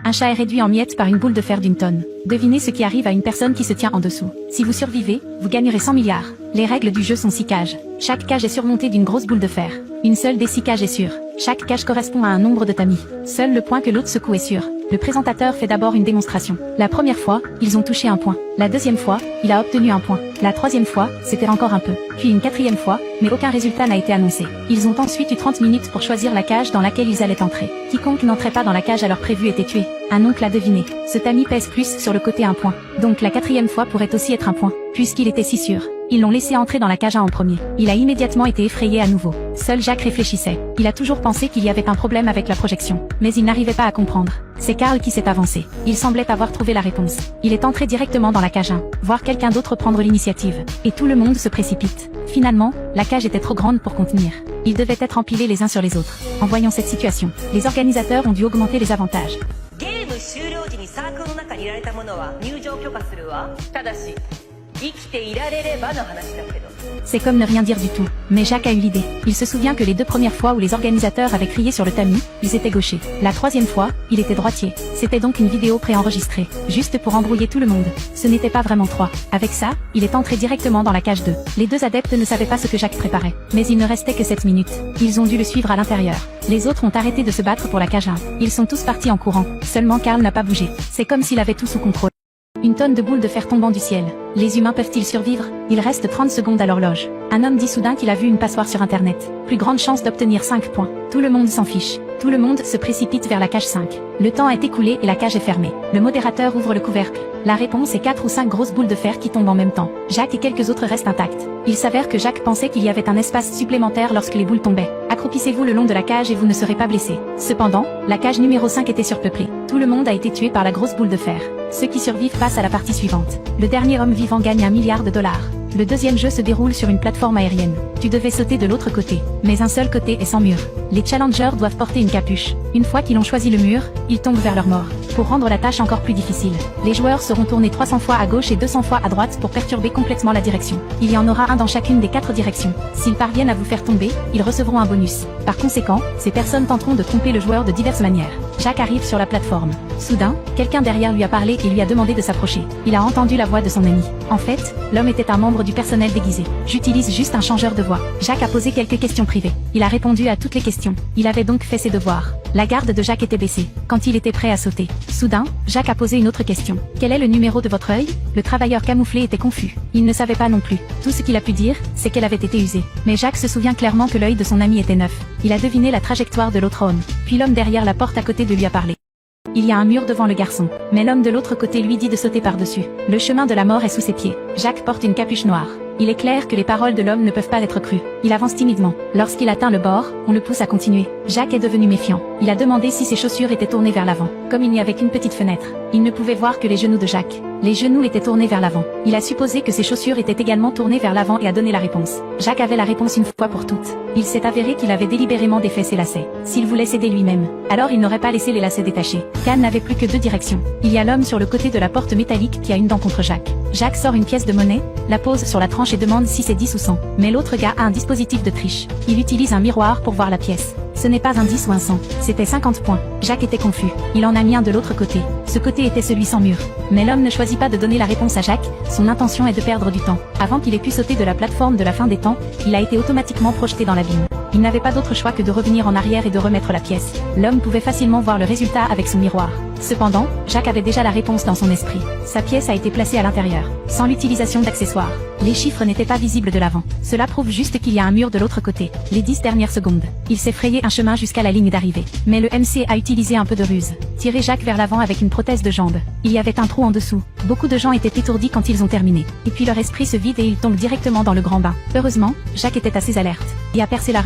Un chat est réduit en miettes par une boule de fer d'une tonne. Devinez ce qui arrive à une personne qui se tient en dessous. Si vous survivez, vous gagnerez 100 milliards. Les règles du jeu sont 6 cages. Chaque cage est surmontée d'une grosse boule de fer. Une seule des 6 cages est sûre. Chaque cage correspond à un nombre de tamis. Seul le point que l'autre secoue est sûr. Le présentateur fait d'abord une démonstration. La première fois, ils ont touché un point. La deuxième fois, il a obtenu un point. La troisième fois, c'était encore un peu. Puis une quatrième fois, mais aucun résultat n'a été annoncé. Ils ont ensuite eu 30 minutes pour choisir la cage dans laquelle ils allaient entrer. Quiconque n'entrait pas dans la cage à l'heure prévue était tué. Un oncle a deviné. Ce tamis pèse plus sur le côté un point. Donc la quatrième fois pourrait aussi être un point, puisqu'il était si sûr. Ils l'ont laissé entrer dans la cage A en premier. Il a immédiatement été effrayé à nouveau. Seul Jacques réfléchissait. Il a toujours pensé qu'il y avait un problème avec la projection. Mais il n'arrivait pas à comprendre. C'est Karl qui s'est avancé. Il semblait avoir trouvé la réponse. Il est entré directement dans la cage 1, voir quelqu'un d'autre prendre l'initiative. Et tout le monde se précipite. Finalement, la cage était trop grande pour contenir. Ils devaient être empilés les uns sur les autres. En voyant cette situation, les organisateurs ont dû augmenter les avantages. C'est comme ne rien dire du tout. Mais Jacques a eu l'idée. Il se souvient que les 2 premières fois où les organisateurs avaient crié sur le tamis, ils étaient gauchers. La 3e fois, il était droitier. C'était donc une vidéo préenregistrée, juste pour embrouiller tout le monde. Ce n'était pas vraiment 3. Avec ça, il est entré directement dans la cage 2. Les 2 adeptes ne savaient pas ce que Jacques préparait. Mais il ne restait que 7 minutes. Ils ont dû le suivre à l'intérieur. Les autres ont arrêté de se battre pour la cage 1. Ils sont tous partis en courant. Seulement Karl n'a pas bougé. C'est comme s'il avait tout sous contrôle. Une tonne de boules de fer tombant du ciel. Les humains peuvent-ils survivre? Il reste 30 secondes à l'horloge. Un homme dit soudain qu'il a vu une passoire sur internet. Plus grande chance d'obtenir 5 points. Tout le monde s'en fiche. Tout le monde se précipite vers la cage 5. Le temps est écoulé et la cage est fermée. Le modérateur ouvre le couvercle. La réponse est 4 ou 5 grosses boules de fer qui tombent en même temps. Jacques et quelques autres restent intacts. Il s'avère que Jacques pensait qu'il y avait un espace supplémentaire lorsque les boules tombaient. Accroupissez-vous le long de la cage et vous ne serez pas blessé. Cependant, la cage numéro 5 était surpeuplée. Tout le monde a été tué par la grosse boule de fer. Ceux qui survivent passent à la partie suivante. Le dernier homme vivant gagne $1 milliard. Le deuxième jeu se déroule sur une plateforme aérienne. Tu devais sauter de l'autre côté, mais un seul côté est sans mur. Les challengers doivent porter une capuche. Une fois qu'ils ont choisi le mur, ils tombent vers leur mort. Pour rendre la tâche encore plus difficile, les joueurs seront tournés 300 fois à gauche et 200 fois à droite pour perturber complètement la direction. Il y en aura un dans chacune des 4 directions. S'ils parviennent à vous faire tomber, ils recevront un bonus. Par conséquent, ces personnes tenteront de tromper le joueur de diverses manières. Jacques arrive sur la plateforme. Soudain, quelqu'un derrière lui a parlé et lui a demandé de s'approcher. Il a entendu la voix de son ami. En fait, l'homme était un membre du personnel déguisé. J'utilise juste un changeur de voix. Jacques a posé quelques questions privées. Il a répondu à toutes les questions. Il avait donc fait ses devoirs. La garde de Jacques était baissée, quand il était prêt à sauter. Soudain, Jacques a posé une autre question. Quel est le numéro de votre œil? Le travailleur camouflé était confus. Il ne savait pas non plus. Tout ce qu'il a pu dire, c'est qu'elle avait été usée. Mais Jacques se souvient clairement que l'œil de son ami était neuf. Il a deviné la trajectoire de l'autre homme. Puis l'homme derrière la porte à côté de lui a parlé. Il y a un mur devant le garçon, mais l'homme de l'autre côté lui dit de sauter par-dessus. Le chemin de la mort est sous ses pieds. Jacques porte une capuche noire. Il est clair que les paroles de l'homme ne peuvent pas être crues. Il avance timidement. Lorsqu'il atteint le bord, on le pousse à continuer. Jacques est devenu méfiant. Il a demandé si ses chaussures étaient tournées vers l'avant. Comme il n'y avait qu'une petite fenêtre, il ne pouvait voir que les genoux de Jacques. Les genoux étaient tournés vers l'avant. Il a supposé que ses chaussures étaient également tournées vers l'avant et a donné la réponse. Jacques avait la réponse une fois pour toutes. Il s'est avéré qu'il avait délibérément défait ses lacets. S'il voulait s'aider lui-même, alors il n'aurait pas laissé les lacets détachés. Khan n'avait plus que 2 directions. Il y a l'homme sur le côté de la porte métallique qui a une dent contre Jacques. Jacques sort une pièce de monnaie, la pose sur la tranche et demande si c'est 10 ou 100. Mais l'autre gars a un dispositif de triche. Il utilise un miroir pour voir la pièce. Ce n'est pas un 10 ou un 100, c'était 50 points. Jacques était confus. Il en a mis un de l'autre côté. Ce côté était celui sans mur. Mais l'homme ne choisit pas de donner la réponse à Jacques, son intention est de perdre du temps. Avant qu'il ait pu sauter de la plateforme de la fin des temps, il a été automatiquement projeté dans l'abîme. Il n'avait pas d'autre choix que de revenir en arrière et de remettre la pièce. L'homme pouvait facilement voir le résultat avec son miroir. Cependant, Jacques avait déjà la réponse dans son esprit. Sa pièce a été placée à l'intérieur, sans l'utilisation d'accessoires. Les chiffres n'étaient pas visibles de l'avant. Cela prouve juste qu'il y a un mur de l'autre côté. Les 10 dernières secondes. Il s'est frayé un chemin jusqu'à la ligne d'arrivée. Mais le MC a utilisé un peu de ruse. Tiré Jacques vers l'avant avec une prothèse de jambe. Il y avait un trou en dessous. Beaucoup de gens étaient étourdis quand ils ont terminé. Et puis leur esprit se vide et ils tombent directement dans le grand bain. Heureusement, Jacques était assez alerte et a percé la